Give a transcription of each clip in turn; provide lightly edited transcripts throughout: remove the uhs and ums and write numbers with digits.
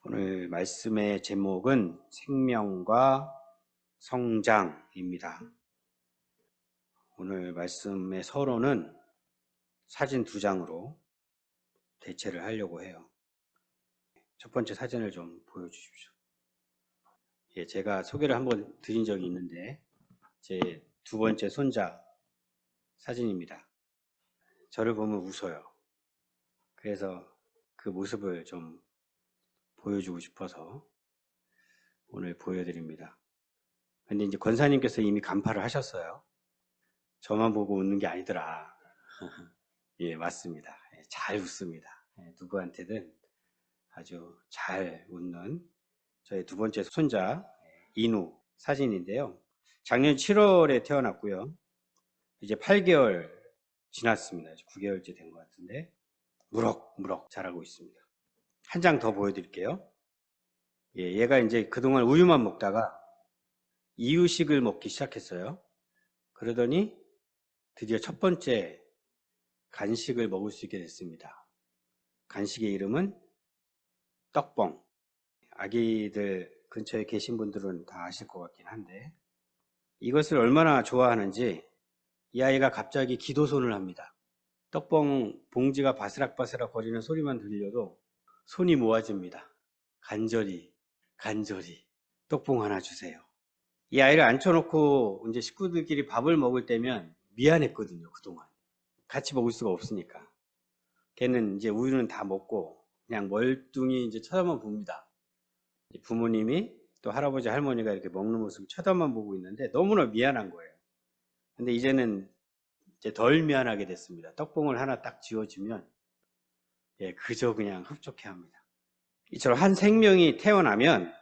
오늘 말씀의 제목은 생명과 성장입니다. 오늘 말씀의 서론은 사진 2장으로 대체를 하려고 해요. 첫 번째 사진을 좀 보여주십시오. 제가 소개를 한번 드린 적이 있는데 제 2번째 손자 사진입니다. 저를 보면 웃어요. 그래서 그 모습을 좀 보여주고 싶어서 오늘 보여드립니다. 근데 이제 권사님께서 이미 간파를 하셨어요. 저만 보고 웃는 게 아니더라. 예, 맞습니다. 잘 웃습니다. 누구한테든 아주 잘 웃는 저의 2번째 손자 인우 사진인데요. 작년 7월에 태어났고요. 이제 8개월 지났습니다. 이제 9개월째 된 것 같은데 무럭무럭 자라고 있습니다. 한 장 더 보여드릴게요. 얘가 이제 그동안 우유만 먹다가 이유식을 먹기 시작했어요. 그러더니 드디어 첫 번째 간식을 먹을 수 있게 됐습니다. 간식의 이름은 떡봉. 아기들 근처에 계신 분들은 다 아실 것 같긴 한데 이것을 얼마나 좋아하는지 이 아이가 갑자기 기도손을 합니다. 떡봉 봉지가 바스락바스락 거리는 소리만 들려도 손이 모아집니다. 간절히 떡봉 하나 주세요. 이 아이를 앉혀놓고 이제 식구들끼리 밥을 먹을 때면 미안했거든요. 그동안 같이 먹을 수가 없으니까. 걔는 이제 우유는 다 먹고 그냥 멀뚱히 이제 쳐다만 봅니다. 부모님이 또 할아버지 할머니가 이렇게 먹는 모습을 쳐다만 보고 있는데 너무나 미안한 거예요. 근데 이제는 이제 덜 미안하게 됐습니다. 떡봉을 하나 딱 쥐어주면 그저 그냥 흡족해합니다. 이처럼 한 생명이 태어나면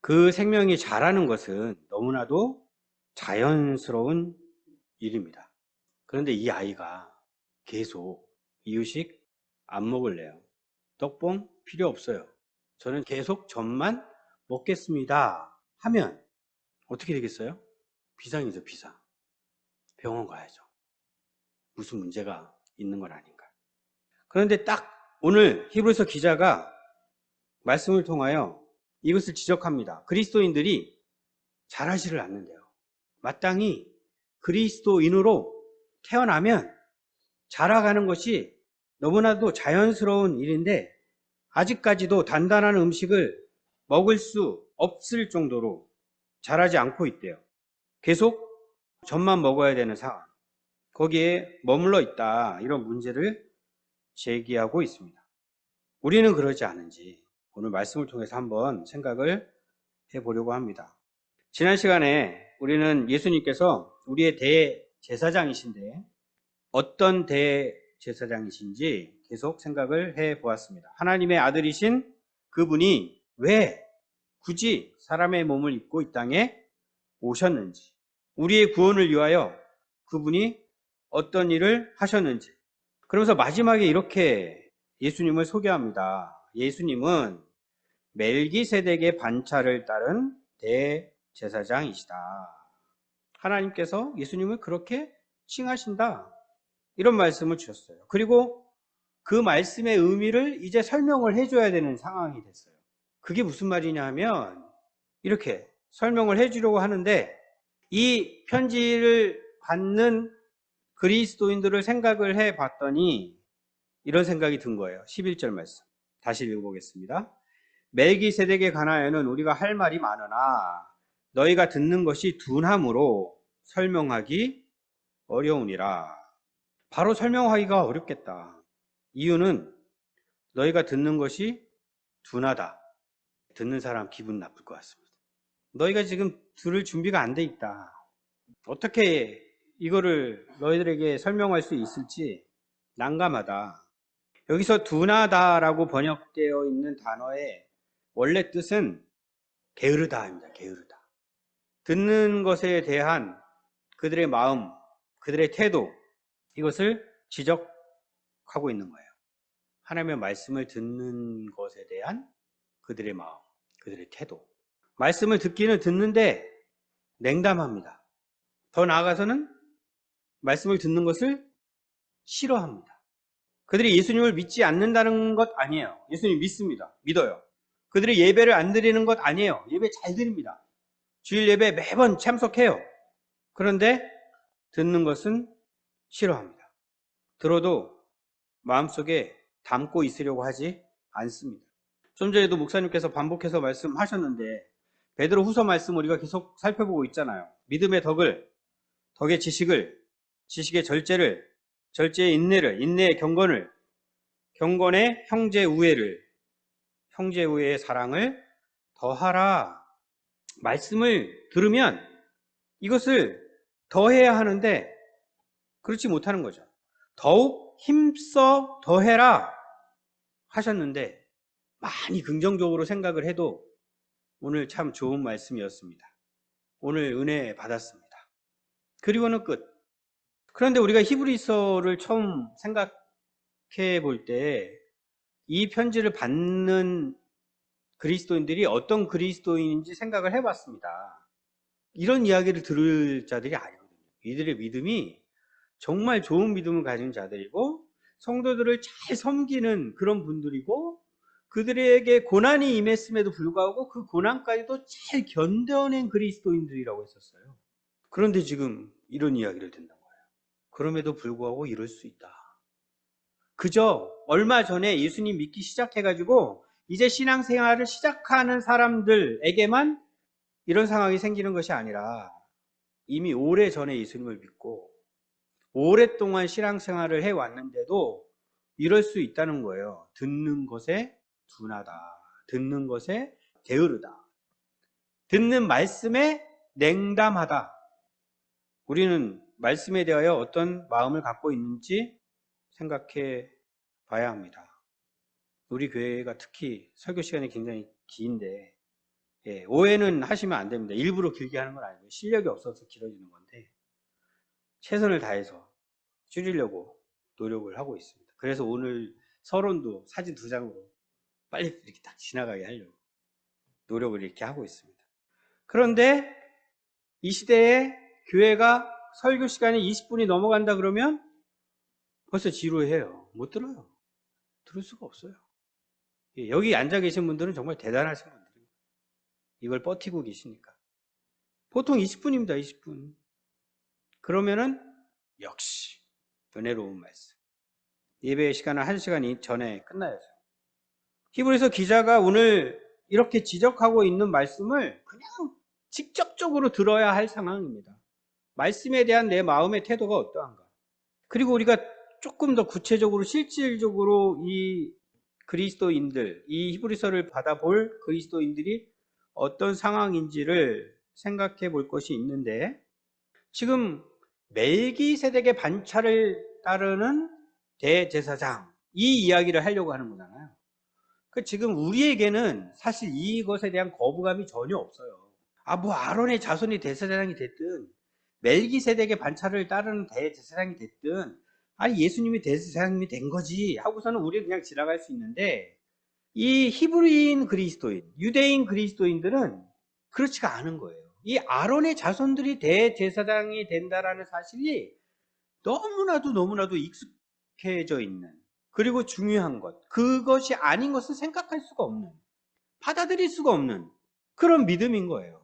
그 생명이 자라는 것은 너무나도 자연스러운 일입니다. 그런데 이 아이가 계속 이유식 안 먹을래요. 떡봉 필요 없어요. 저는 계속 젖만 먹겠습니다 하면 어떻게 되겠어요? 비상이죠, 비상. 병원 가야죠. 무슨 문제가 있는 건 아닌가. 그런데 딱 오늘 히브리서 기자가 말씀을 통하여 이것을 지적합니다. 그리스도인들이 자라지를 않는데요. 마땅히 그리스도인으로 태어나면 자라가는 것이 너무나도 자연스러운 일인데 아직까지도 단단한 음식을 먹을 수 없을 정도로 자라지 않고 있대요. 계속 젖만 먹어야 되는 상황. 거기에 머물러 있다. 이런 문제를 제기하고 있습니다. 우리는 그러지 않은지 오늘 말씀을 통해서 한번 생각을 해보려고 합니다. 지난 시간에 우리는 예수님께서 우리의 대제사장이신데 어떤 대제사장이신지 계속 생각을 해보았습니다. 하나님의 아들이신 그분이 왜 굳이 사람의 몸을 입고 이 땅에 오셨는지, 우리의 구원을 위하여 그분이 어떤 일을 하셨는지, 그러면서 마지막에 이렇게 예수님을 소개합니다. 예수님은 멜기세덱의 반차를 따른 대제사장이시다. 하나님께서 예수님을 그렇게 칭하신다. 이런 말씀을 주셨어요. 그리고 그 말씀의 의미를 이제 설명을 해줘야 되는 상황이 됐어요. 그게 무슨 말이냐 하면 이렇게 설명을 해주려고 하는데 이 편지를 받는 그리스도인들을 생각을 해봤더니 이런 생각이 든 거예요. 11절 말씀 다시 읽어보겠습니다. 멜기세덱에 관하여는 우리가 할 말이 많으나 너희가 듣는 것이 둔함으로 설명하기 어려우니라. 바로 설명하기가 어렵겠다. 이유는 너희가 듣는 것이 둔하다. 듣는 사람 기분 나쁠 것 같습니다. 너희가 지금 들을 준비가 안 돼 있다. 어떻게 이거를 너희들에게 설명할 수 있을지 난감하다. 여기서 둔하다라고 번역되어 있는 단어의 원래 뜻은 게으르다입니다. 게으르다. 듣는 것에 대한 그들의 마음, 그들의 태도, 이것을 지적하고 있는 거예요. 하나님의 말씀을 듣는 것에 대한 그들의 마음, 그들의 태도. 말씀을 듣기는 듣는데 냉담합니다. 더 나아가서는 말씀을 듣는 것을 싫어합니다. 그들이 예수님을 믿지 않는다는 것 아니에요. 예수님 믿습니다. 믿어요. 그들이 예배를 안 드리는 것 아니에요. 예배 잘 드립니다. 주일 예배 매번 참석해요. 그런데 듣는 것은 싫어합니다. 들어도 마음속에 담고 있으려고 하지 않습니다. 좀 전에도 목사님께서 반복해서 말씀하셨는데 베드로 후서 말씀 우리가 계속 살펴보고 있잖아요. 믿음의 덕의 지식을, 지식의 절제를, 절제의 인내를, 인내의 경건을, 경건의 형제 우애를, 형제 우애의 사랑을 더하라. 말씀을 들으면 이것을 더해야 하는데 그렇지 못하는 거죠. 더욱 힘써 더해라 하셨는데 많이 긍정적으로 생각을 해도 오늘 참 좋은 말씀이었습니다. 오늘 은혜 받았습니다. 그리고는 끝. 그런데 우리가 히브리서를 처음 생각해 볼 때 이 편지를 받는 그리스도인들이 어떤 그리스도인인지 생각을 해봤습니다. 이런 이야기를 들을 자들이 아니거든요. 이들의 믿음이 정말 좋은 믿음을 가진 자들이고 성도들을 잘 섬기는 그런 분들이고 그들에게 고난이 임했음에도 불구하고 그 고난까지도 잘 견뎌낸 그리스도인들이라고 했었어요. 그런데 지금 이런 이야기를 듣는 거예요. 그럼에도 불구하고 이럴 수 있다. 그저 얼마 전에 예수님 믿기 시작해가지고 이제 신앙생활을 시작하는 사람들에게만 이런 상황이 생기는 것이 아니라 이미 오래전에 예수님을 믿고 오랫동안 신앙생활을 해왔는데도 이럴 수 있다는 거예요. 듣는 것에 둔하다. 듣는 것에 게으르다. 듣는 말씀에 냉담하다. 우리는 말씀에 대하여 어떤 마음을 갖고 있는지 생각해 봐야 합니다. 우리 교회가 특히 설교 시간이 굉장히 긴데 오해는 하시면 안 됩니다. 일부러 길게 하는 건 아니고 실력이 없어서 길어지는 건데 최선을 다해서 줄이려고 노력을 하고 있습니다. 그래서 오늘 서론도 사진 2장으로 빨리 이렇게 딱 지나가게 하려고 노력을 이렇게 하고 있습니다. 그런데 이 시대에 교회가 설교 시간이 20분이 넘어간다 그러면 벌써 지루해요. 못 들어요. 들을 수가 없어요. 여기 앉아 계신 분들은 정말 대단하신 분들이에요. 이걸 버티고 계시니까. 보통 20분입니다. 20분. 그러면은 역시 은혜로운 말씀. 예배의 시간은 1시간 전에 끝나야죠. 히브리서 기자가 오늘 이렇게 지적하고 있는 말씀을 그냥 직접적으로 들어야 할 상황입니다. 말씀에 대한 내 마음의 태도가 어떠한가. 그리고 우리가 조금 더 구체적으로 실질적으로 이 그리스도인들, 이 히브리서를 받아볼 그리스도인들이 어떤 상황인지를 생각해 볼 것이 있는데 지금 멜기세덱의 반차를 따르는 대제사장 이 이야기를 하려고 하는 거잖아요. 지금 우리에게는 사실 이것에 대한 거부감이 전혀 없어요. 뭐 아론의 자손이 대제사장이 됐든 멜기세덱의 반차를 따르는 대제사장이 됐든 예수님이 대제사장님이 된 거지 하고서는 우리는 그냥 지나갈 수 있는데 이 히브리인 그리스도인, 유대인 그리스도인들은 그렇지가 않은 거예요. 이 아론의 자손들이 대제사장이 된다라는 사실이 너무나도 익숙해져 있는 그리고 중요한 것, 그것이 아닌 것을 생각할 수가 없는, 받아들일 수가 없는 그런 믿음인 거예요.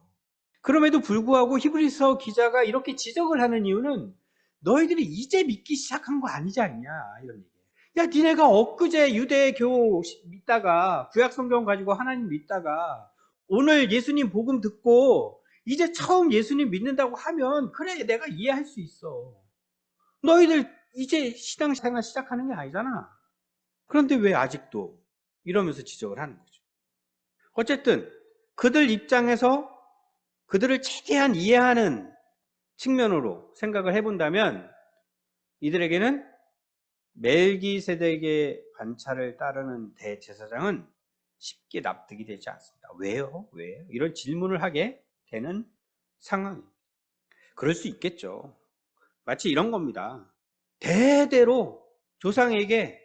그럼에도 불구하고 히브리서 기자가 이렇게 지적을 하는 이유는 너희들이 이제 믿기 시작한 거 아니지 않냐 이런 얘기예요. 야, 니네가 엊그제 유대교 믿다가 구약 성경 가지고 하나님 믿다가 오늘 예수님 복음 듣고 이제 처음 예수님 믿는다고 하면 그래 내가 이해할 수 있어. 너희들 이제 신앙생활 시작하는 게 아니잖아. 그런데 왜 아직도 이러면서 지적을 하는 거죠. 어쨌든 그들 입장에서 그들을 최대한 이해하는 측면으로 생각을 해본다면 이들에게는 멜기세덱의 반차를 따르는 대제사장은 쉽게 납득이 되지 않습니다. 왜요? 이런 질문을 하게 되는 상황입니다. 그럴 수 있겠죠. 마치 이런 겁니다. 대대로 조상에게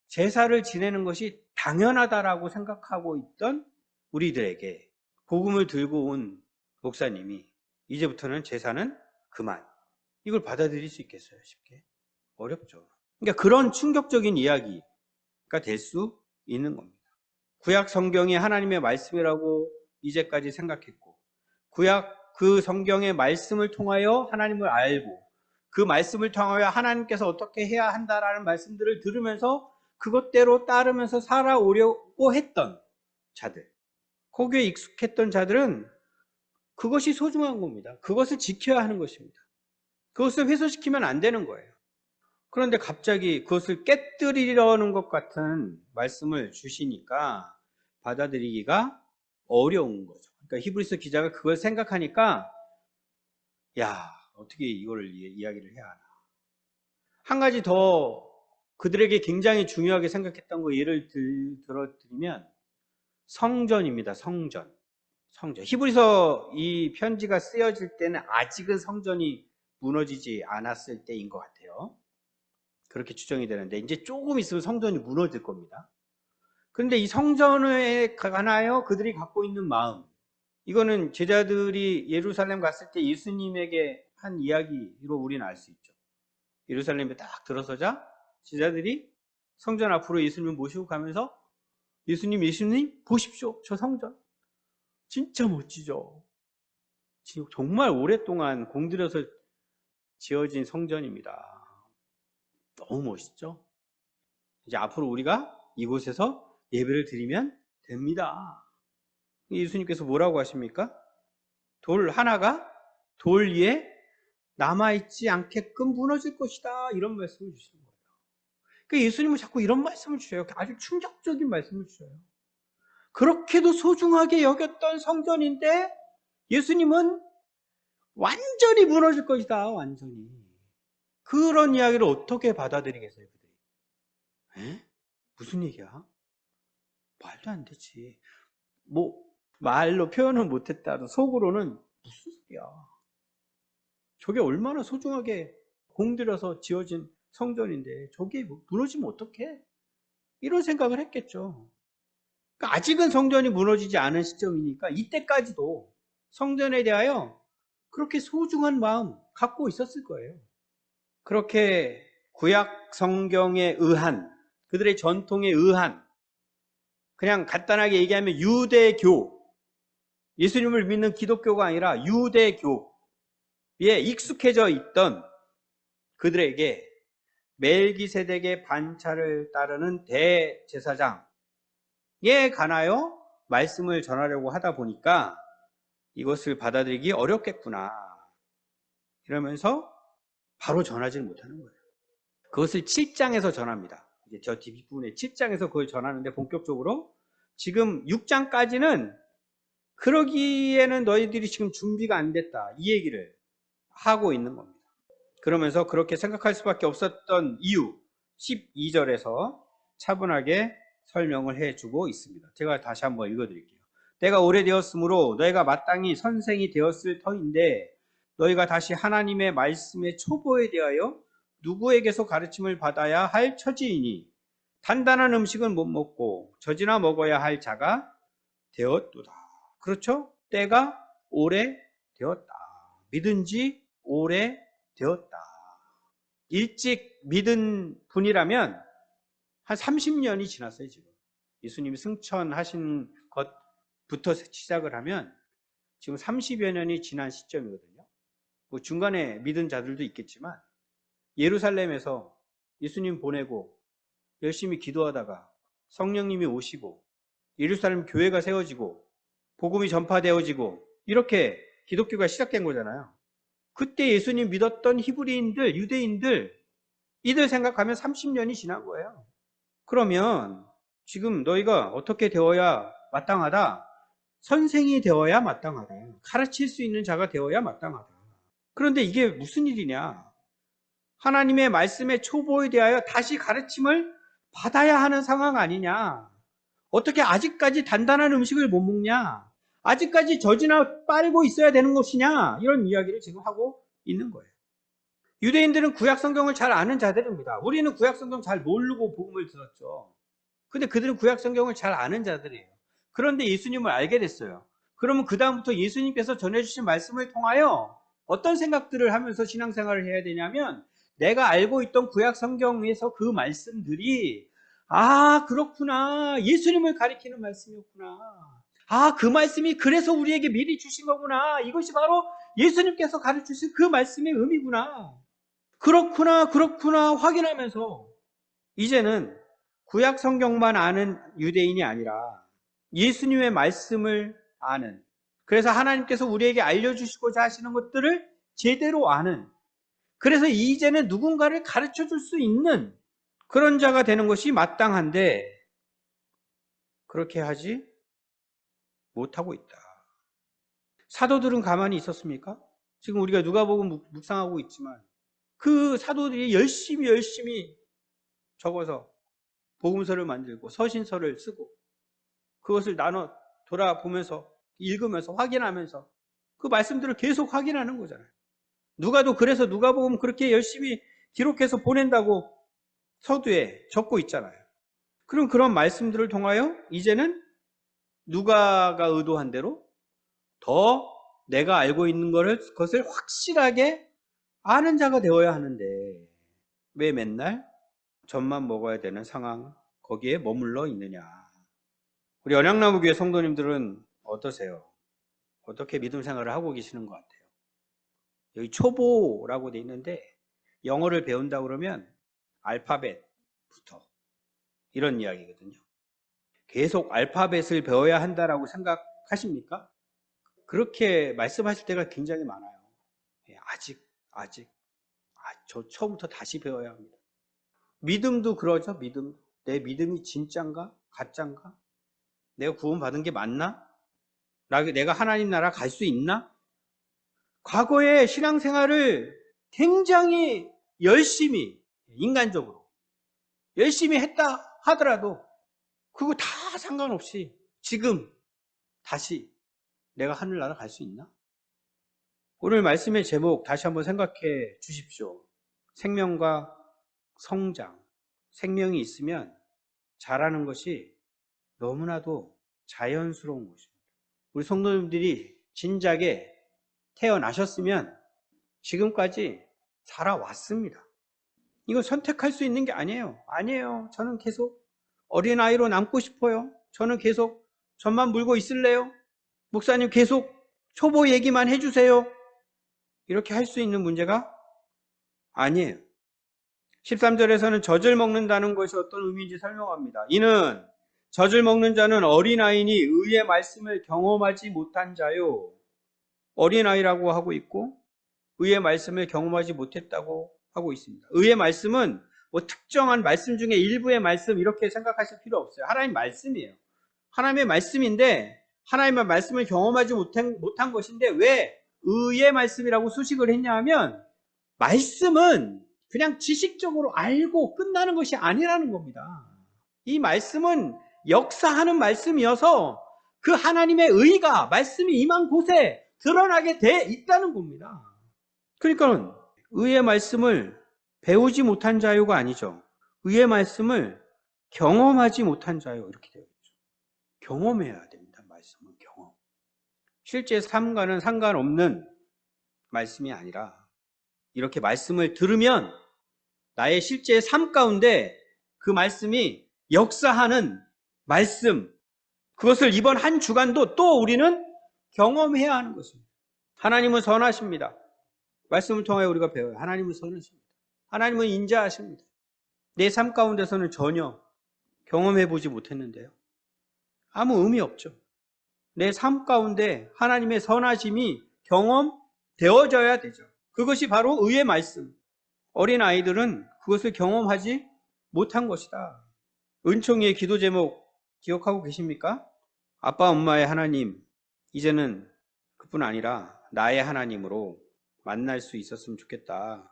제사를 지내는 것이 당연하다라고 생각하고 있던 우리들에게 복음을 들고 온 목사님이 이제부터는 제사는 그만. 이걸 받아들일 수 있겠어요? 쉽게? 어렵죠. 그러니까 그런 충격적인 이야기가 될 수 있는 겁니다. 구약 성경이 하나님의 말씀이라고 이제까지 생각했고, 구약 그 성경의 말씀을 통하여 하나님을 알고, 그 말씀을 통하여 하나님께서 어떻게 해야 한다라는 말씀들을 들으면서 그것대로 따르면서 살아오려고 했던 자들, 거기에 익숙했던 자들은 그것이 소중한 겁니다. 그것을 지켜야 하는 것입니다. 그것을 훼손시키면 안 되는 거예요. 그런데 갑자기 그것을 깨뜨리려는 것 같은 말씀을 주시니까 받아들이기가 어려운 거죠. 그러니까 히브리서 기자가 그걸 생각하니까, 야, 어떻게 이거를 이야기를 해야 하나. 한 가지 더 그들에게 굉장히 중요하게 생각했던 거 예를 들어드리면 성전입니다. 성전. 히브리서 이 편지가 쓰여질 때는 아직은 성전이 무너지지 않았을 때인 것 같아요. 그렇게 추정이 되는데 이제 조금 있으면 성전이 무너질 겁니다. 그런데 이 성전에 관하여 그들이 갖고 있는 마음, 이거는 제자들이 예루살렘 갔을 때 예수님에게 한 이야기로 우리는 알 수 있죠. 예루살렘에 딱 들어서자 제자들이 성전 앞으로 예수님을 모시고 가면서 예수님 보십시오. 저 성전 진짜 멋지죠. 정말 오랫동안 공들여서 지어진 성전입니다. 너무 멋있죠. 이제 앞으로 우리가 이곳에서 예배를 드리면 됩니다. 예수님께서 뭐라고 하십니까? 돌 하나가 돌 위에 남아있지 않게끔 무너질 것이다. 이런 말씀을 주시는 거예요. 그러니까 예수님은 자꾸 이런 말씀을 주셔요. 아주 충격적인 말씀을 주셔요. 그렇게도 소중하게 여겼던 성전인데 예수님은 완전히 무너질 것이다. 완전히. 그런 이야기를 어떻게 받아들이겠어요? 에? 무슨 얘기야? 말도 안 되지. 말로 표현을 못했다도 속으로는 무슨 소리야. 저게 얼마나 소중하게 공들여서 지어진 성전인데 저게 무너지면 어떡해? 이런 생각을 했겠죠. 그러니까 아직은 성전이 무너지지 않은 시점이니까 이때까지도 성전에 대하여 그렇게 소중한 마음 갖고 있었을 거예요. 그렇게 구약 성경에 의한, 그들의 전통에 의한, 그냥 간단하게 얘기하면 유대교, 예수님을 믿는 기독교가 아니라 유대교에 익숙해져 있던 그들에게 멜기세덱의 반차를 따르는 대제사장에 관하여 말씀을 전하려고 하다 보니까 이것을 받아들이기 어렵겠구나 이러면서 바로 전하지는 못하는 거예요. 그것을 7장에서 전합니다. 이제 저 뒷부분에 7장에서 그걸 전하는데 본격적으로 지금 6장까지는 그러기에는 너희들이 지금 준비가 안 됐다 이 얘기를 하고 있는 겁니다. 그러면서 그렇게 생각할 수밖에 없었던 이유 12절에서 차분하게 설명을 해주고 있습니다. 제가 다시 한번 읽어드릴게요. 때가 오래되었으므로 너희가 마땅히 선생이 되었을 터인데 너희가 다시 하나님의 말씀의 초보에 대하여 누구에게서 가르침을 받아야 할 처지이니 단단한 음식은 못 먹고 젖이나 먹어야 할 자가 되었도다. 그렇죠? 때가 오래되었다. 믿은 지 오래되었다. 일찍 믿은 분이라면 한 30년이 지났어요. 지금 예수님이 승천하신 것부터 시작을 하면 지금 30여 년이 지난 시점이거든요. 뭐 중간에 믿은 자들도 있겠지만 예루살렘에서 예수님 보내고 열심히 기도하다가 성령님이 오시고 예루살렘 교회가 세워지고 복음이 전파되어지고 이렇게 기독교가 시작된 거잖아요. 그때 예수님 믿었던 히브리인들, 유대인들 이들 생각하면 30년이 지난 거예요. 그러면 지금 너희가 어떻게 되어야 마땅하다? 선생이 되어야 마땅하다. 가르칠 수 있는 자가 되어야 마땅하다. 그런데 이게 무슨 일이냐? 하나님의 말씀의 초보에 대하여 다시 가르침을 받아야 하는 상황 아니냐? 어떻게 아직까지 단단한 음식을 못 먹냐? 아직까지 젖이나 빨고 있어야 되는 것이냐? 이런 이야기를 지금 하고 있는 거예요. 유대인들은 구약 성경을 잘 아는 자들입니다. 우리는 구약 성경 잘 모르고 복음을 들었죠. 근데 그들은 구약 성경을 잘 아는 자들이에요. 그런데 예수님을 알게 됐어요. 그러면 그 다음부터 예수님께서 전해주신 말씀을 통하여 어떤 생각들을 하면서 신앙생활을 해야 되냐면 내가 알고 있던 구약 성경에서 그 말씀들이 아, 그렇구나. 예수님을 가리키는 말씀이었구나. 아, 그 말씀이 그래서 우리에게 미리 주신 거구나. 이것이 바로 예수님께서 가르치신 그 말씀의 의미구나. 그렇구나, 그렇구나 확인하면서 이제는 구약 성경만 아는 유대인이 아니라 예수님의 말씀을 아는, 그래서 하나님께서 우리에게 알려주시고자 하시는 것들을 제대로 아는, 그래서 이제는 누군가를 가르쳐 줄 수 있는 그런 자가 되는 것이 마땅한데 그렇게 하지 못하고 있다. 사도들은 가만히 있었습니까? 지금 우리가 누가복음 묵상하고 있지만 그 사도들이 열심히 적어서 복음서를 만들고 서신서를 쓰고 그것을 나눠 돌아보면서 읽으면서 확인하면서 그 말씀들을 계속 확인하는 거잖아요. 누가도 그래서 누가복음 그렇게 열심히 기록해서 보낸다고 서두에 적고 있잖아요. 그럼 그런 말씀들을 통하여 이제는 누가가 의도한 대로 더 내가 알고 있는 것을 확실하게 아는 자가 되어야 하는데 왜 맨날 젖만 먹어야 되는 상황 거기에 머물러 있느냐. 우리 언약나무교회 성도님들은 어떠세요? 어떻게 믿음 생활을 하고 계시는 것 같아요? 여기 초보라고 돼 있는데 영어를 배운다 그러면 알파벳부터 이런 이야기거든요. 계속 알파벳을 배워야 한다라고 생각하십니까? 그렇게 말씀하실 때가 굉장히 많아요. 아직 저 처음부터 다시 배워야 합니다. 믿음도 그러죠. 믿음. 내 믿음이 진짠가? 가짠가? 내가 구원받은 게 맞나? 내가 하나님 나라 갈 수 있나? 과거에 신앙생활을 굉장히 열심히 인간적으로 열심히 했다 하더라도 그거 다 상관없이 지금 다시 내가 하늘나라 갈 수 있나? 오늘 말씀의 제목 다시 한번 생각해 주십시오. 생명과 성장. 생명이 있으면 자라는 것이 너무나도 자연스러운 것입니다. 우리 성도님들이 진작에 태어나셨으면 지금까지 살아왔습니다. 이거 선택할 수 있는 게 아니에요. 저는 계속 어린아이로 남고 싶어요. 저는 계속 젖만 물고 있을래요. 목사님 계속 초보 얘기만 해주세요. 이렇게 할 수 있는 문제가 아니에요. 13절에서는 젖을 먹는다는 것이 어떤 의미인지 설명합니다. 이는 젖을 먹는 자는 어린아이니 의의 말씀을 경험하지 못한 자요. 어린아이라고 하고 있고 의의 말씀을 경험하지 못했다고 하고 있습니다. 의의 말씀은 뭐 특정한 말씀 중에 일부의 말씀 이렇게 생각하실 필요 없어요. 하나님 말씀이에요. 하나님의 말씀인데 하나님의 말씀을 경험하지 못한 것인데 왜 의의 말씀이라고 수식을 했냐 하면 말씀은 그냥 지식적으로 알고 끝나는 것이 아니라는 겁니다. 이 말씀은 역사하는 말씀이어서 그 하나님의 의가 말씀이 임한 곳에 드러나게 돼 있다는 겁니다. 그러니까 의의 말씀을 배우지 못한 자유가 아니죠. 의의 말씀을 경험하지 못한 자유 이렇게 되어 있죠. 경험해야 됩니다. 말씀은 경험. 실제 삶과는 상관없는 말씀이 아니라 이렇게 말씀을 들으면 나의 실제 삶 가운데 그 말씀이 역사하는 말씀, 그것을 이번 한 주간도 또 우리는 경험해야 하는 것입니다. 하나님은 선하십니다. 말씀을 통하여 우리가 배워요. 하나님은 선하십니다. 하나님은 인자하십니다. 내 삶 가운데서는 전혀 경험해보지 못했는데요. 아무 의미 없죠. 내 삶 가운데 하나님의 선하심이 경험되어져야 되죠. 그것이 바로 의의 말씀. 어린 아이들은 그것을 경험하지 못한 것이다. 은총이의 기도 제목 기억하고 계십니까? 아빠 엄마의 하나님, 이제는 그뿐 아니라 나의 하나님으로 만날 수 있었으면 좋겠다.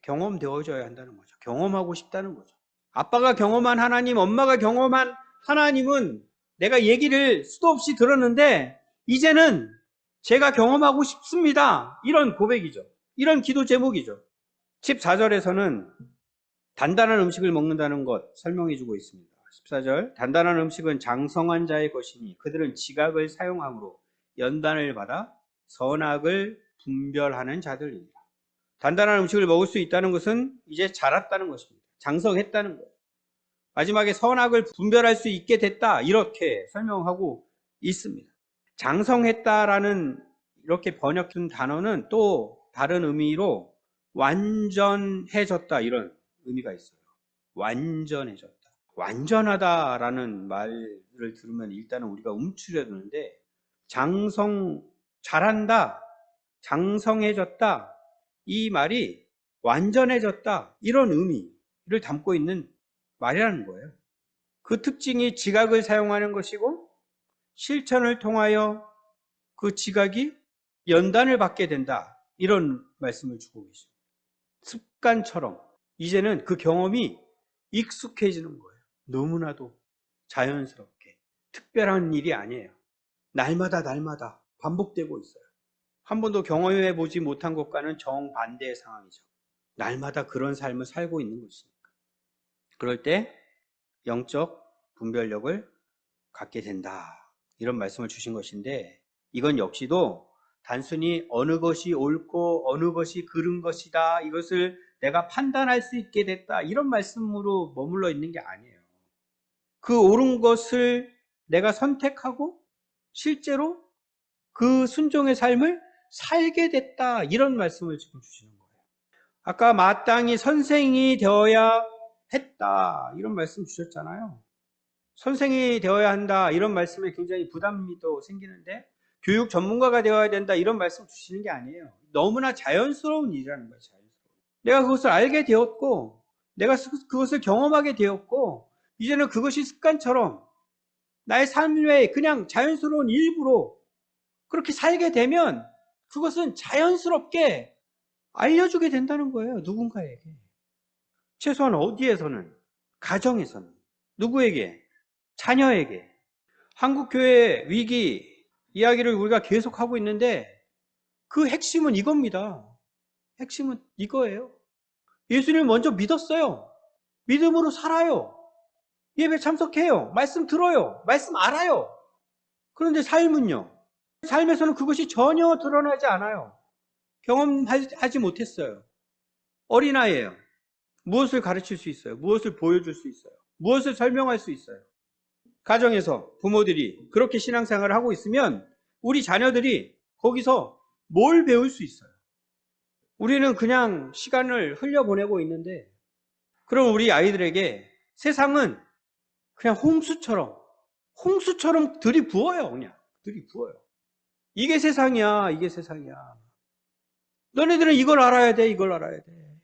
경험되어져야 한다는 거죠. 경험하고 싶다는 거죠. 아빠가 경험한 하나님, 엄마가 경험한 하나님은 내가 얘기를 수도 없이 들었는데 이제는 제가 경험하고 싶습니다. 이런 고백이죠. 이런 기도 제목이죠. 14절에서는 단단한 음식을 먹는다는 것 설명해 주고 있습니다. 14절, 단단한 음식은 장성한 자의 것이니 그들은 지각을 사용함으로 연단을 받아 선악을 분별하는 자들입니다. 단단한 음식을 먹을 수 있다는 것은 이제 자랐다는 것입니다. 장성했다는 거예요. 마지막에 선악을 분별할 수 있게 됐다. 이렇게 설명하고 있습니다. 장성했다라는 이렇게 번역된 단어는 또 다른 의미로 완전해졌다 이런 의미가 있어요. 완전해졌다. 완전하다라는 말을 들으면 일단은 우리가 움츠려드는데 잘한다, 장성해졌다 이 말이 완전해졌다 이런 의미를 담고 있는 말이라는 거예요. 그 특징이 지각을 사용하는 것이고 실천을 통하여 그 지각이 연단을 받게 된다 이런 말씀을 주고 계십니다. 습관처럼 이제는 그 경험이 익숙해지는 거예요. 너무나도 자연스럽게 특별한 일이 아니에요. 날마다 반복되고 있어요. 한 번도 경험해 보지 못한 것과는 정반대의 상황이죠. 날마다 그런 삶을 살고 있는 것이니까. 그럴 때 영적 분별력을 갖게 된다 이런 말씀을 주신 것인데, 이건 역시도 단순히 어느 것이 옳고 어느 것이 그른 것이다 이것을 내가 판단할 수 있게 됐다 이런 말씀으로 머물러 있는 게 아니에요. 그 옳은 것을 내가 선택하고 실제로 그 순종의 삶을 살게 됐다 이런 말씀을 지금 주시는 거예요. 아까 마땅히 선생이 되어야 했다 이런 말씀 주셨잖아요. 선생이 되어야 한다 이런 말씀에 굉장히 부담이 또 생기는데, 교육 전문가가 되어야 된다 이런 말씀 주시는 게 아니에요. 너무나 자연스러운 일이라는 거예요. 내가 그것을 알게 되었고 내가 그것을 경험하게 되었고 이제는 그것이 습관처럼 나의 삶의 그냥 자연스러운 일부로 그렇게 살게 되면 그것은 자연스럽게 알려주게 된다는 거예요. 누군가에게. 최소한 어디에서는, 가정에서는, 누구에게, 자녀에게. 한국교회 위기 이야기를 우리가 계속하고 있는데 그 핵심은 이겁니다. 핵심은 이거예요. 예수님을 먼저 믿었어요. 믿음으로 살아요. 예배 참석해요. 말씀 들어요. 말씀 알아요. 그런데 삶은요? 삶에서는 그것이 전혀 드러나지 않아요. 경험하지 못했어요. 어린아이예요. 무엇을 가르칠 수 있어요? 무엇을 보여줄 수 있어요? 무엇을 설명할 수 있어요? 가정에서 부모들이 그렇게 신앙생활을 하고 있으면 우리 자녀들이 거기서 뭘 배울 수 있어요? 우리는 그냥 시간을 흘려보내고 있는데, 그럼 우리 아이들에게 세상은 그냥 홍수처럼 들이부어요. 그냥 들이부어요. 이게 세상이야. 이게 세상이야. 너네들은 이걸 알아야 돼. 이걸 알아야 돼.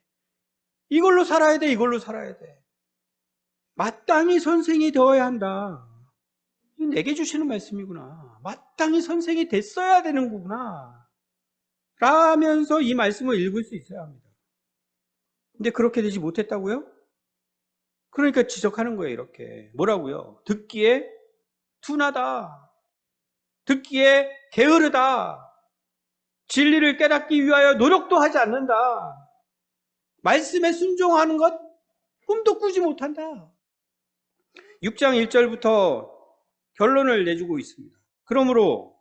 이걸로 살아야 돼. 이걸로 살아야 돼. 마땅히 선생이 되어야 한다. 내게 주시는 말씀이구나. 마땅히 선생이 됐어야 되는 거구나 라면서 이 말씀을 읽을 수 있어야 합니다. 근데 그렇게 되지 못했다고요? 그러니까 지적하는 거예요. 이렇게 뭐라고요? 듣기에 둔하다, 듣기에 게으르다, 진리를 깨닫기 위하여 노력도 하지 않는다, 말씀에 순종하는 것 꿈도 꾸지 못한다. 6장 1절부터 결론을 내주고 있습니다. 그러므로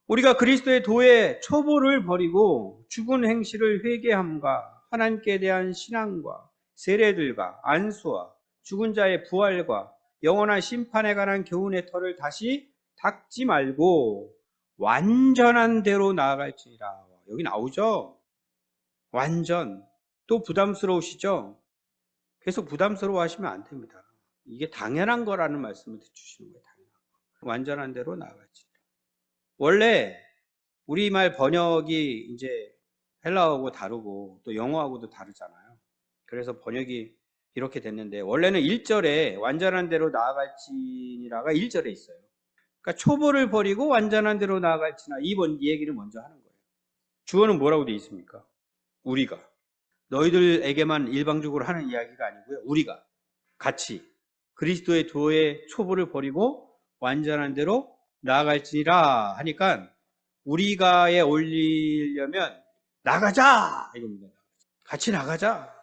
우리가 그리스도의 도의 초보를 버리고 죽은 행실을 회개함과 하나님께 대한 신앙과 세례들과 안수와 죽은 자의 부활과 영원한 심판에 관한 교훈의 털을 다시 닦지 말고 완전한 대로 나아갈지니라. 여기 나오죠? 완전. 또 부담스러우시죠? 계속 부담스러워 하시면 안 됩니다. 이게 당연한 거라는 말씀을 주시는 거예요. 당연한 거. 완전한 대로 나아갈지니라. 원래 우리말 번역이 이제 헬라어하고 다르고 또 영어하고도 다르잖아요. 그래서 번역이 이렇게 됐는데, 원래는 1절에 완전한 대로 나아갈지니라가 1절에 있어요. 그러니까 초보를 버리고 완전한 대로 나아갈지나, 이 얘기를 먼저 하는 거예요. 주어는 뭐라고 되어 있습니까? 우리가. 너희들에게만 일방적으로 하는 이야기가 아니고요. 우리가 같이 그리스도의 도의 초보를 버리고 완전한 대로 나아갈지니라 하니까, 우리가에 올리려면 나가자 이겁니다. 같이 나가자.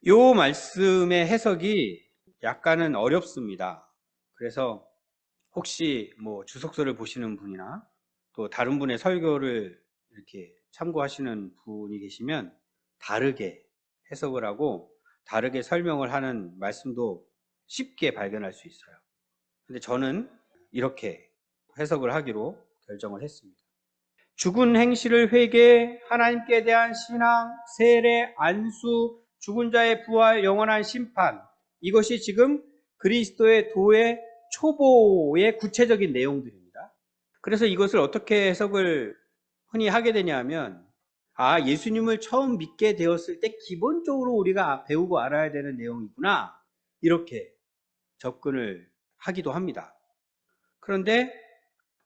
요 말씀의 해석이 약간은 어렵습니다. 그래서 혹시 뭐 주석서를 보시는 분이나 또 다른 분의 설교를 이렇게 참고하시는 분이 계시면 다르게 해석을 하고 다르게 설명을 하는 말씀도 쉽게 발견할 수 있어요. 근데 저는 이렇게 해석을 하기로 결정을 했습니다. 죽은 행실을 회개, 하나님께 대한 신앙, 세례, 안수, 죽은 자의 부활, 영원한 심판, 이것이 지금 그리스도의 도의 초보의 구체적인 내용들입니다. 그래서 이것을 어떻게 해석을 흔히 하게 되냐면, 예수님을 처음 믿게 되었을 때 기본적으로 우리가 배우고 알아야 되는 내용이구나, 이렇게 접근을 하기도 합니다. 그런데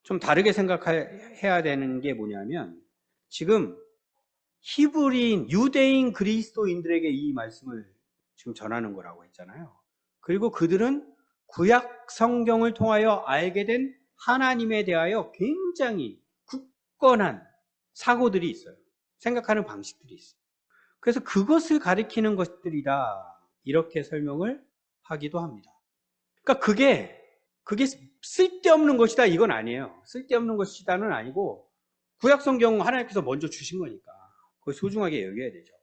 좀 다르게 생각해야 되는 게 뭐냐면, 지금 히브리인, 유대인 그리스도인들에게 이 말씀을 지금 전하는 거라고 했잖아요. 그리고 그들은 구약 성경을 통하여 알게 된 하나님에 대하여 굉장히 굳건한 사고들이 있어요. 생각하는 방식들이 있어요. 그래서 그것을 가리키는 것들이다, 이렇게 설명을 하기도 합니다. 그러니까 그게 쓸데없는 것이다, 이건 아니에요. 쓸데없는 것이다는 아니고, 구약 성경 하나님께서 먼저 주신 거니까 그걸 소중하게 여겨야 되죠.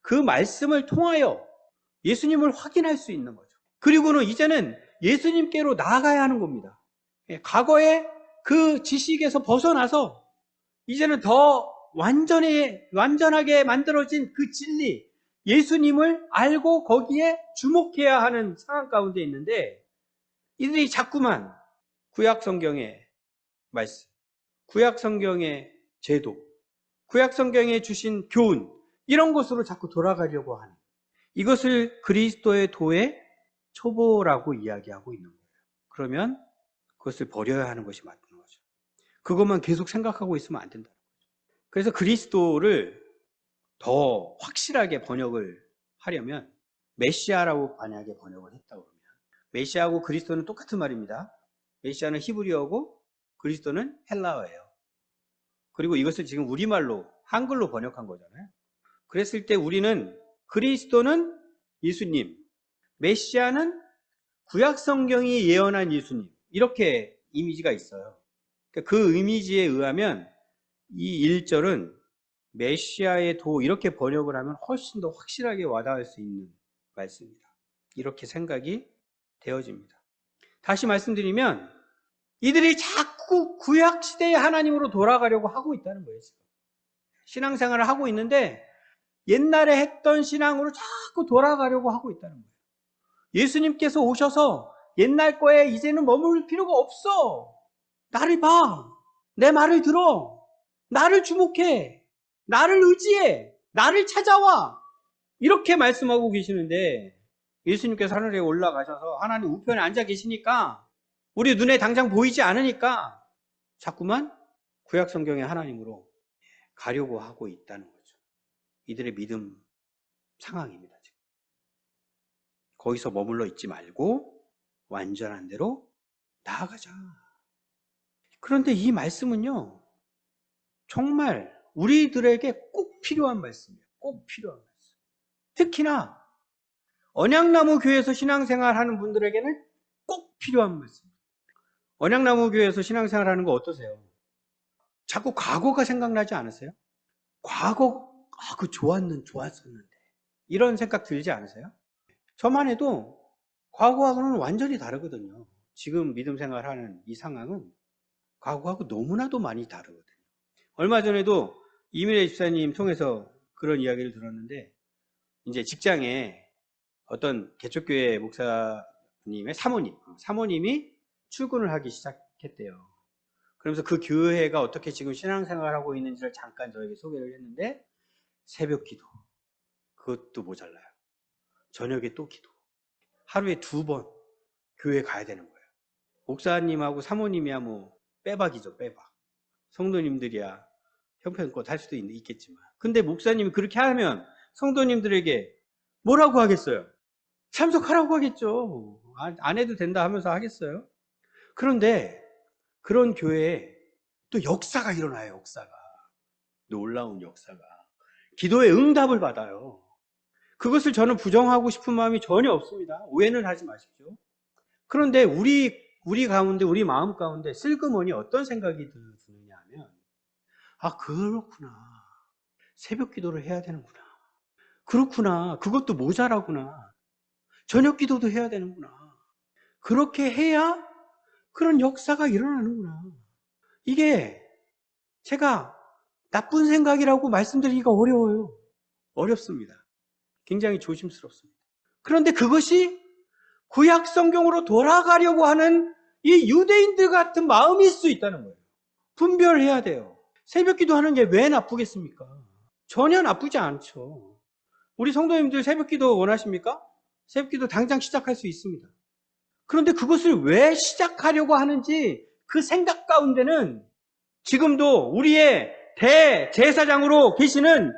그 말씀을 통하여 예수님을 확인할 수 있는 거죠. 그리고는 이제는 예수님께로 나아가야 하는 겁니다. 과거의 그 지식에서 벗어나서 이제는 더 완전하게 만들어진 그 진리, 예수님을 알고 거기에 주목해야 하는 상황 가운데 있는데, 이들이 자꾸만 구약 성경의 말씀, 구약 성경의 제도, 구약 성경에 주신 교훈, 이런 것으로 자꾸 돌아가려고 하는, 이것을 그리스도의 도의 초보라고 이야기하고 있는 거예요. 그러면 그것을 버려야 하는 것이 맞는 거죠. 그것만 계속 생각하고 있으면 안 된다는 거죠. 그래서 그리스도를 더 확실하게 번역을 하려면 메시아라고 만약에 번역을 했다고 그러면, 메시아하고 그리스도는 똑같은 말입니다. 메시아는 히브리어고 그리스도는 헬라어예요. 그리고 이것을 지금 우리말로, 한글로 번역한 거잖아요. 그랬을 때 우리는 그리스도는 예수님, 메시아는 구약 성경이 예언한 예수님, 이렇게 이미지가 있어요. 그 이미지에 의하면 이 1절은 메시아의 도, 이렇게 번역을 하면 훨씬 더 확실하게 와닿을 수 있는 말씀입니다. 이렇게 생각이 되어집니다. 다시 말씀드리면, 이들이 자꾸 구약 시대의 하나님으로 돌아가려고 하고 있다는 거예요. 지금 신앙생활을 하고 있는데 옛날에 했던 신앙으로 자꾸 돌아가려고 하고 있다는 거예요. 예수님께서 오셔서 옛날 거에 이제는 머물 필요가 없어. 나를 봐. 내 말을 들어. 나를 주목해. 나를 의지해. 나를 찾아와. 이렇게 말씀하고 계시는데, 예수님께서 하늘에 올라가셔서 하나님 우편에 앉아 계시니까, 우리 눈에 당장 보이지 않으니까 자꾸만 구약 성경의 하나님으로 가려고 하고 있다는 거죠. 이들의 믿음 상황입니다. 지금. 거기서 머물러 있지 말고 완전한 대로 나아가자. 그런데 이 말씀은요, 정말 우리들에게 꼭 필요한 말씀이에요. 꼭 필요한 말씀. 특히나 언약나무 교회에서 신앙생활하는 분들에게는 꼭 필요한 말씀. 언약나무 교회에서 신앙생활하는 거 어떠세요? 자꾸 과거가 생각나지 않으세요? 과거, 그거 좋았었는데. 이런 생각 들지 않으세요? 저만 해도 과거하고는 완전히 다르거든요. 지금 믿음 생활하는 이 상황은 과거하고 너무나도 많이 다르거든요. 얼마 전에도 이민혜 집사님 통해서 그런 이야기를 들었는데, 이제 직장에 어떤 개척교회 목사님의 사모님이 출근을 하기 시작했대요. 그러면서 그 교회가 어떻게 지금 신앙생활을 하고 있는지를 잠깐 저에게 소개를 했는데, 새벽 기도, 그것도 모자라요. 저녁에 또 기도. 하루에 2번 교회 가야 되는 거예요. 목사님하고 사모님이야 뭐 빼박이죠, 빼박. 성도님들이야 형편껏 할 수도 있겠지만. 근데 목사님이 그렇게 하면 성도님들에게 뭐라고 하겠어요? 참석하라고 하겠죠. 안 해도 된다 하면서 하겠어요? 그런데 그런 교회에 또 역사가 일어나요, 역사가. 놀라운 역사가. 기도의 응답을 받아요. 그것을 저는 부정하고 싶은 마음이 전혀 없습니다. 오해는 하지 마십시오. 그런데 우리 가운데, 우리 마음 가운데 슬그머니 어떤 생각이 드느냐 하면, 그렇구나. 새벽 기도를 해야 되는구나. 그렇구나. 그것도 모자라구나. 저녁 기도도 해야 되는구나. 그렇게 해야 그런 역사가 일어나는구나. 이게 제가 나쁜 생각이라고 말씀드리기가 어려워요. 어렵습니다. 굉장히 조심스럽습니다. 그런데 그것이 구약 성경으로 돌아가려고 하는 이 유대인들 같은 마음일 수 있다는 거예요. 분별해야 돼요. 새벽 기도하는 게 왜 나쁘겠습니까? 전혀 나쁘지 않죠. 우리 성도님들 새벽 기도 원하십니까? 새벽 기도 당장 시작할 수 있습니다. 그런데 그것을 왜 시작하려고 하는지 그 생각 가운데는 지금도 우리의 대제사장으로 계시는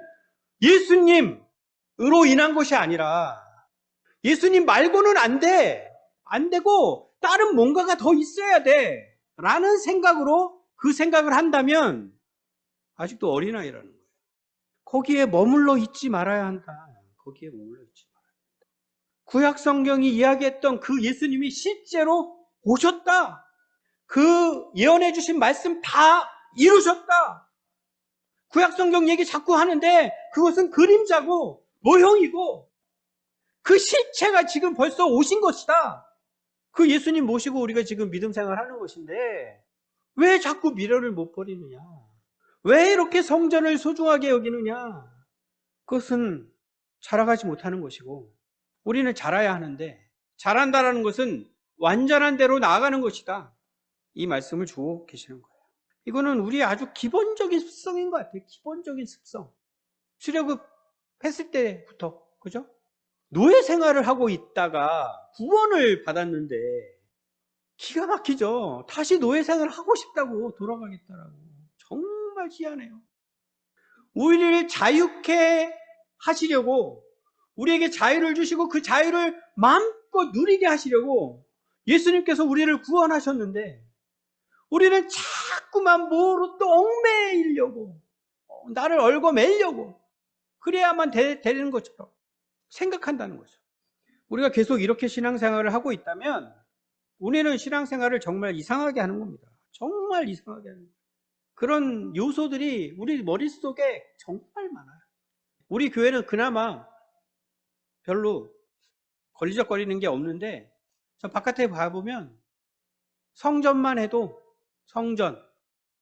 예수님으로 인한 것이 아니라 예수님 말고는 안 돼. 안 되고 다른 뭔가가 더 있어야 돼. 라는 생각으로 그 생각을 한다면 아직도 어린아이라는 거예요. 거기에 머물러 있지 말아야 한다. 거기에 머물러 있지 말아야 한다. 구약 성경이 이야기했던 그 예수님이 실제로 오셨다. 그 예언해 주신 말씀 다 이루셨다. 구약 성경 얘기 자꾸 하는데 그것은 그림자고 모형이고 그 실체가 지금 벌써 오신 것이다. 그 예수님 모시고 우리가 지금 믿음 생활하는 것인데 왜 자꾸 미련을 못 버리느냐? 왜 이렇게 성전을 소중하게 여기느냐? 그것은 자라가지 못하는 것이고 우리는 자라야 하는데 자란다라는 것은 완전한 대로 나아가는 것이다. 이 말씀을 주고 계시는 거예요. 이거는 우리의 아주 기본적인 습성인 것 같아요. 기본적인 습성. 출애굽 했을 때부터, 그죠? 노예 생활을 하고 있다가 구원을 받았는데 기가 막히죠. 다시 노예 생활을 하고 싶다고 돌아가겠다라고. 정말 희한해요. 우리를 자유케 하시려고 우리에게 자유를 주시고 그 자유를 마음껏 누리게 하시려고 예수님께서 우리를 구원하셨는데 우리는 자꾸만 뭐로 또 얽매이려고 나를 얽어매려고 그래야만 되는 것처럼 생각한다는 거죠. 우리가 계속 이렇게 신앙생활을 하고 있다면 우리는 신앙생활을 정말 이상하게 하는 겁니다. 정말 이상하게 하는 거예요. 그런 요소들이 우리 머릿속에 정말 많아요. 우리 교회는 그나마 별로 걸리적거리는 게 없는데 저 바깥에 봐보면 성전만 해도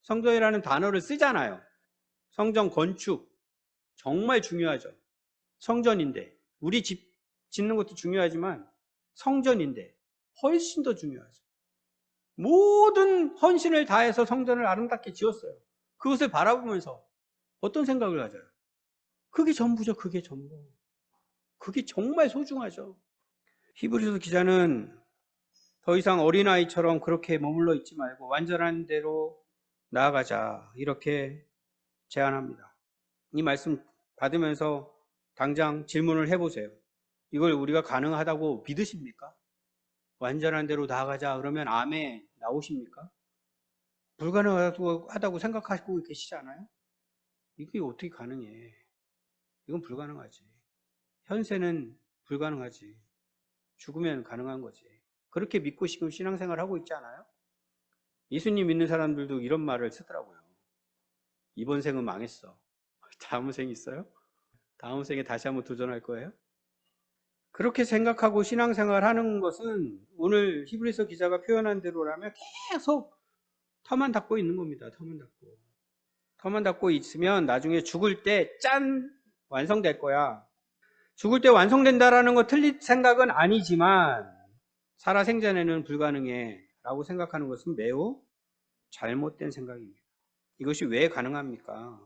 성전이라는 단어를 쓰잖아요. 성전 건축 정말 중요하죠. 성전인데 우리 집 짓는 것도 중요하지만 성전인데 훨씬 더 중요하죠. 모든 헌신을 다해서 성전을 아름답게 지었어요. 그것을 바라보면서 어떤 생각을 가져요? 그게 전부죠. 그게 전부. 그게 정말 소중하죠. 히브리서 기자는 더 이상 어린아이처럼 그렇게 머물러 있지 말고 완전한 대로 나아가자 이렇게 제안합니다. 이 말씀 받으면서 당장 질문을 해보세요. 이걸 우리가 가능하다고 믿으십니까? 완전한 대로 나아가자 그러면 아멘 나오십니까? 불가능하다고 생각하고 계시지 않아요? 이게 어떻게 가능해? 이건 불가능하지. 현세는 불가능하지. 죽으면 가능한 거지. 그렇게 믿고 지금 신앙생활 하고 있지 않아요? 예수님 믿는 사람들도 이런 말을 쓰더라고요. 이번 생은 망했어. 다음 생 있어요? 다음 생에 다시 한번 도전할 거예요? 그렇게 생각하고 신앙생활 하는 것은 오늘 히브리서 기자가 표현한 대로라면 계속 터만 닫고 있는 겁니다. 터만 닫고 있으면 나중에 죽을 때 짠! 완성될 거야. 죽을 때 완성된다라는 거 틀린 생각은 아니지만 살아생전에는 불가능해 라고 생각하는 것은 매우 잘못된 생각입니다. 이것이 왜 가능합니까?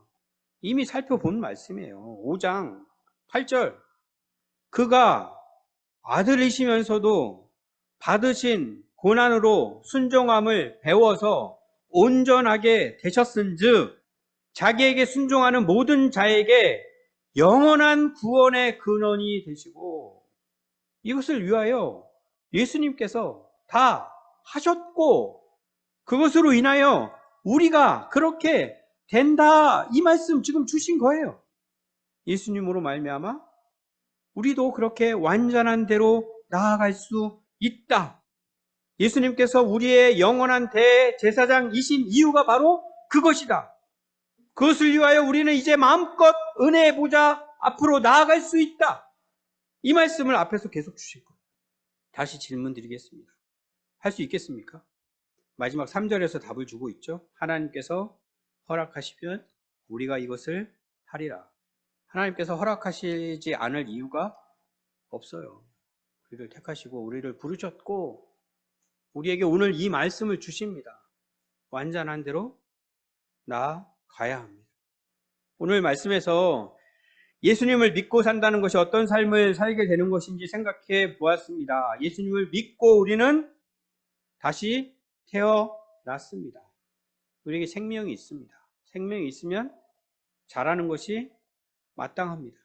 이미 살펴본 말씀이에요. 5장 8절 그가 아들이시면서도 받으신 고난으로 순종함을 배워서 온전하게 되셨은즉 자기에게 순종하는 모든 자에게 영원한 구원의 근원이 되시고 이것을 위하여 예수님께서 다 하셨고 그것으로 인하여 우리가 그렇게 된다 이 말씀 지금 주신 거예요. 예수님으로 말미암아 우리도 그렇게 완전한 대로 나아갈 수 있다. 예수님께서 우리의 영원한 대제사장이신 이유가 바로 그것이다. 그것을 위하여 우리는 이제 마음껏 은혜의 보좌 앞으로 나아갈 수 있다. 이 말씀을 앞에서 계속 주실 거예요. 다시 질문 드리겠습니다. 할 수 있겠습니까? 마지막 3절에서 답을 주고 있죠. 하나님께서 허락하시면 우리가 이것을 하리라. 하나님께서 허락하시지 않을 이유가 없어요. 우리를 택하시고 우리를 부르셨고 우리에게 오늘 이 말씀을 주십니다. 완전한 대로 나아가야 합니다. 오늘 말씀에서 예수님을 믿고 산다는 것이 어떤 삶을 살게 되는 것인지 생각해 보았습니다. 예수님을 믿고 우리는 다시 태어났습니다. 우리에게 생명이 있습니다. 생명이 있으면 자라는 것이 마땅합니다.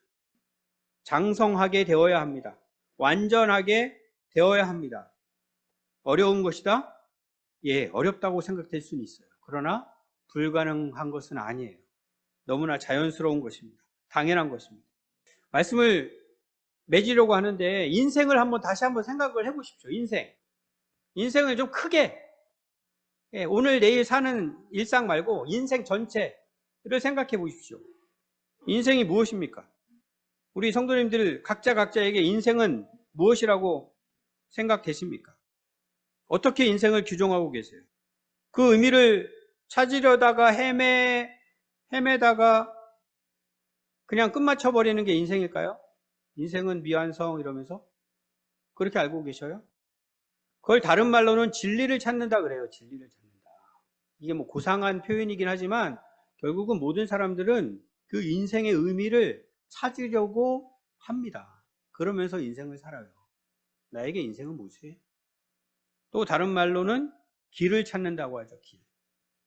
장성하게 되어야 합니다. 완전하게 되어야 합니다. 어려운 것이다? 예, 어렵다고 생각될 수는 있어요. 그러나 불가능한 것은 아니에요. 너무나 자연스러운 것입니다. 당연한 것입니다. 말씀을 맺으려고 하는데 인생을 다시 한번 생각을 해보십시오. 인생을 좀 크게, 예, 오늘 내일 사는 일상 말고 인생 전체를 생각해 보십시오. 인생이 무엇입니까? 우리 성도님들 각자에게 인생은 무엇이라고 생각되십니까? 어떻게 인생을 규정하고 계세요? 그 의미를 찾으려다가 헤매다가 그냥 끝마쳐버리는 게 인생일까요? 인생은 미완성 이러면서 그렇게 알고 계셔요? 그걸 다른 말로는 진리를 찾는다 그래요. 진리를 찾는다. 이게 뭐 고상한 표현이긴 하지만 결국은 모든 사람들은 그 인생의 의미를 찾으려고 합니다. 그러면서 인생을 살아요. 나에게 인생은 뭐지? 또 다른 말로는 길을 찾는다고 하죠. 길.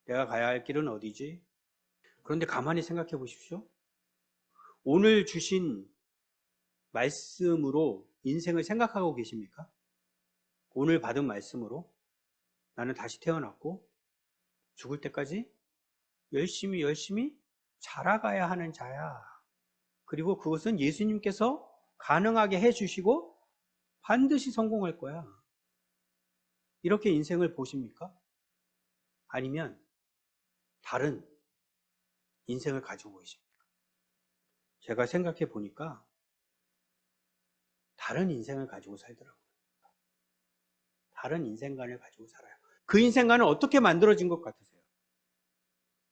내가 가야 할 길은 어디지? 그런데 가만히 생각해 보십시오. 오늘 주신 말씀으로 인생을 생각하고 계십니까? 오늘 받은 말씀으로 나는 다시 태어났고 죽을 때까지 열심히 자라가야 하는 자야. 그리고 그것은 예수님께서 가능하게 해주시고 반드시 성공할 거야. 이렇게 인생을 보십니까? 아니면 다른 인생을 가지고 계십니까? 제가 생각해 보니까 다른 인생을 가지고 살더라고요. 다른 인생관을 가지고 살아요. 그 인생관은 어떻게 만들어진 것 같으세요?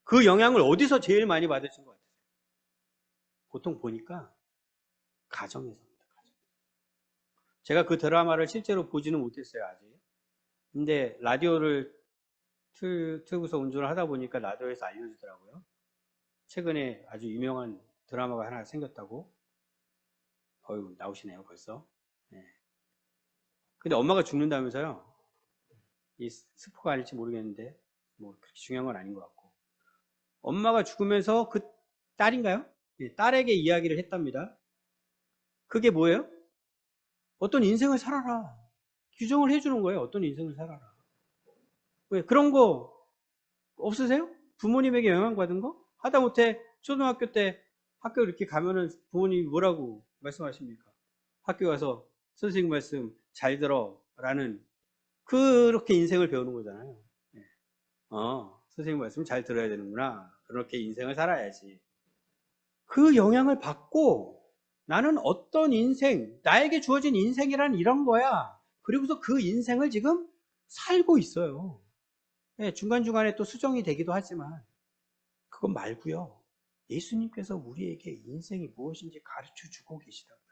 그 영향을 어디서 제일 많이 받으신 것 같으세요? 보통 보니까 가정에서입니다. 제가 그 드라마를 실제로 보지는 못했어요, 아직. 근데 라디오를 틀고서 운전을 하다 보니까 라디오에서 알려주더라고요. 최근에 아주 유명한 드라마가 하나 생겼다고. 어휴, 나오시네요, 벌써. 네. 근데 엄마가 죽는다면서요. 이 스포가 아닐지 모르겠는데 뭐 그렇게 중요한 건 아닌 것 같고. 엄마가 죽으면서 그 딸인가요? 네, 딸에게 이야기를 했답니다. 그게 뭐예요? 어떤 인생을 살아라. 규정을 해주는 거예요. 어떤 인생을 살아라. 왜 그런 거 없으세요? 부모님에게 영향받은 거? 하다못해 초등학교 때 학교 이렇게 가면은 부모님이 뭐라고 말씀하십니까? 학교 가서 선생님 말씀 잘 들어 라는 그렇게 인생을 배우는 거잖아요. 선생님 말씀 잘 들어야 되는구나. 그렇게 인생을 살아야지. 그 영향을 받고 나는 어떤 인생, 나에게 주어진 인생이란 이런 거야. 그리고서 그 인생을 지금 살고 있어요. 네, 중간중간에 또 수정이 되기도 하지만 그건 말고요. 예수님께서 우리에게 인생이 무엇인지 가르쳐 주고 계시다고요.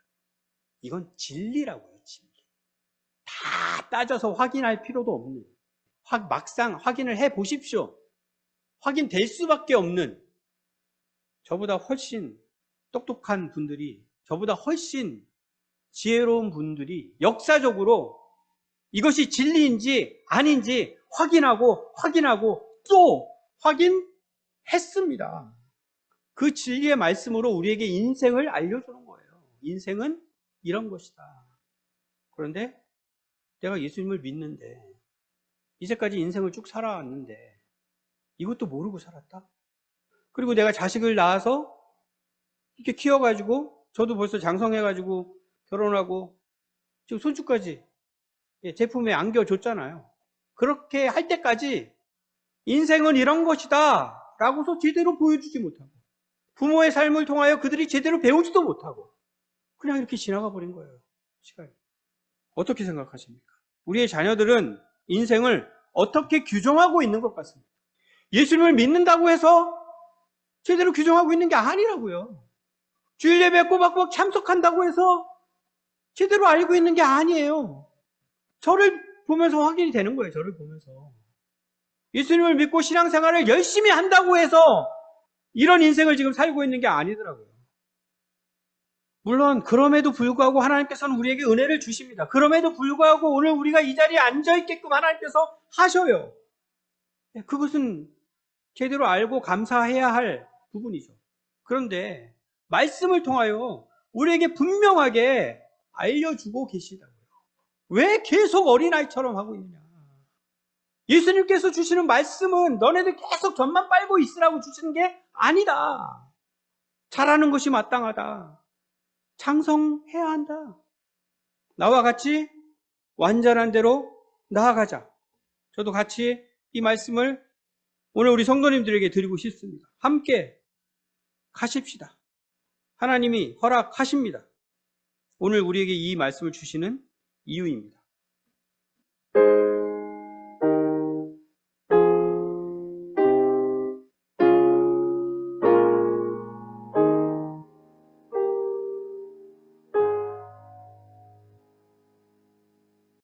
이건 진리라고요. 진리. 다 따져서 확인할 필요도 없는, 막상 확인을 해 보십시오. 확인될 수밖에 없는, 저보다 훨씬 똑똑한 분들이, 저보다 훨씬 지혜로운 분들이 역사적으로 이것이 진리인지 아닌지 확인하고 또 확인했습니다. 그 진리의 말씀으로 우리에게 인생을 알려주는 거예요. 인생은 이런 것이다. 그런데 내가 예수님을 믿는데 이제까지 인생을 쭉 살아왔는데 이것도 모르고 살았다? 그리고 내가 자식을 낳아서 이렇게 키워가지고 저도 벌써 장성해가지고 결혼하고 지금 손주까지 제품에 안겨줬잖아요. 그렇게 할 때까지 인생은 이런 것이다 라고서 제대로 보여주지 못하고 부모의 삶을 통하여 그들이 제대로 배우지도 못하고 그냥 이렇게 지나가 버린 거예요. 시간이. 어떻게 생각하십니까? 우리의 자녀들은 인생을 어떻게 규정하고 있는 것 같습니다. 예수님을 믿는다고 해서 제대로 규정하고 있는 게 아니라고요. 주일 예배에 꼬박꼬박 참석한다고 해서 제대로 알고 있는 게 아니에요. 저를 보면서 확인이 되는 거예요. 저를 보면서. 예수님을 믿고 신앙생활을 열심히 한다고 해서 이런 인생을 지금 살고 있는 게 아니더라고요. 물론 그럼에도 불구하고 하나님께서는 우리에게 은혜를 주십니다. 그럼에도 불구하고 오늘 우리가 이 자리에 앉아있게끔 하나님께서 하셔요. 그것은 제대로 알고 감사해야 할 부분이죠. 그런데 말씀을 통하여 우리에게 분명하게 알려주고 계시다고요. 왜 계속 어린아이처럼 하고 있느냐. 예수님께서 주시는 말씀은 너네들 계속 전만 빨고 있으라고 주시는 게 아니다. 잘하는 것이 마땅하다. 장성해야 한다. 나와 같이 완전한 대로 나아가자. 저도 같이 이 말씀을 오늘 우리 성도님들에게 드리고 싶습니다. 함께 가십시다. 하나님이 허락하십니다. 오늘 우리에게 이 말씀을 주시는 이유입니다.